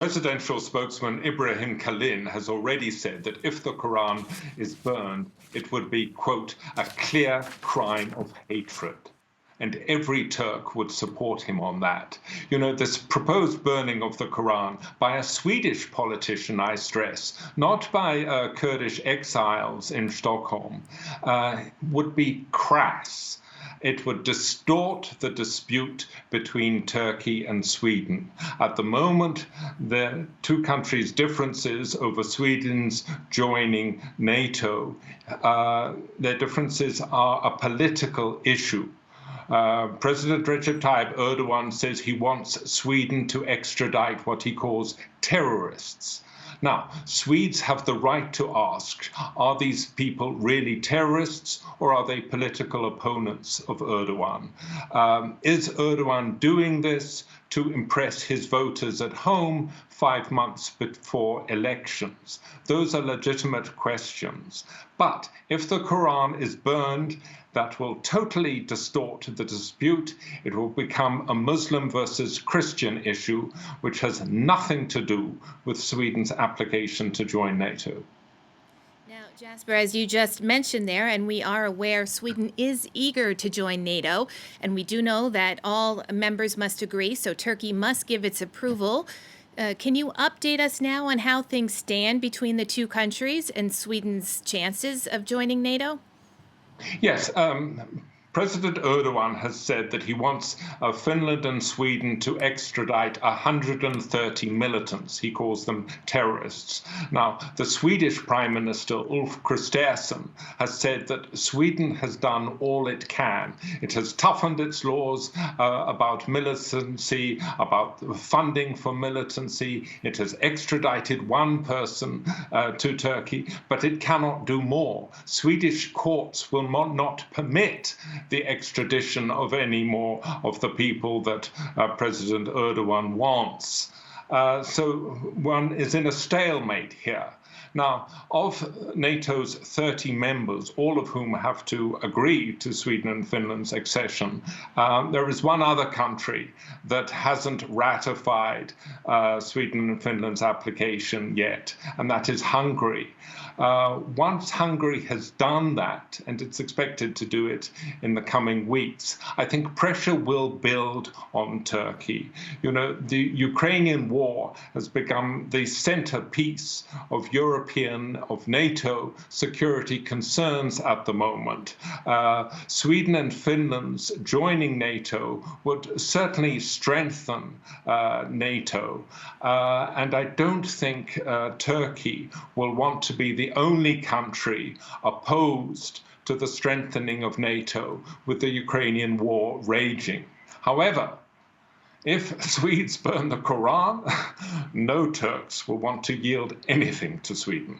Presidential spokesman Ibrahim Kalin has already said that if the Quran is burned, it would be, quote, a clear crime of hatred. And every Turk would support him on that. You know, this proposed burning of the Quran by a Swedish politician, I stress, not by Kurdish exiles in Stockholm, would be crass. It would distort the dispute between Turkey and Sweden. At the moment, the two countries' differences over Sweden's joining NATO, their differences are a political issue. President Recep Tayyip Erdogan says he wants Sweden to extradite what he calls terrorists. Now, Swedes have the right to ask, are these people really terrorists or are they political opponents of Erdogan? Is Erdogan doing this to impress his voters at home 5 months before elections? Those are legitimate questions. But if the Quran is burned, that will totally distort the dispute. It will become a Muslim versus Christian issue, which has nothing to do with Sweden's application to join NATO. Now, Jasper, as you just mentioned there, and we are aware Sweden is eager to join NATO, and we do know that all members must agree, so Turkey must give its approval. Can you update us now on how things stand between the two countries and Sweden's chances of joining NATO? Yes, President Erdogan has said that he wants Finland and Sweden to extradite 130 militants. He calls them terrorists. Now, the Swedish Prime Minister Ulf Kristersson has said that Sweden has done all it can. It has toughened its laws about militancy, about funding for militancy. It has extradited one person to Turkey, but it cannot do more. Swedish courts will not permit the extradition of any more of the people that President Erdogan wants. So one is in a stalemate here. Now, of NATO's 30 members, all of whom have to agree to Sweden and Finland's accession, there is one other country that hasn't ratified Sweden and Finland's application yet, and that is Hungary. Once Hungary has done that, and it's expected to do it in the coming weeks, I think pressure will build on Turkey. You know, the Ukrainian war has become the centerpiece of of NATO security concerns at the moment. Sweden and Finland's joining NATO would certainly strengthen NATO. And I don't think Turkey will want to be the only country opposed to the strengthening of NATO with the Ukrainian war raging. However, if Swedes burn the Quran, no Turks will want to yield anything to Sweden.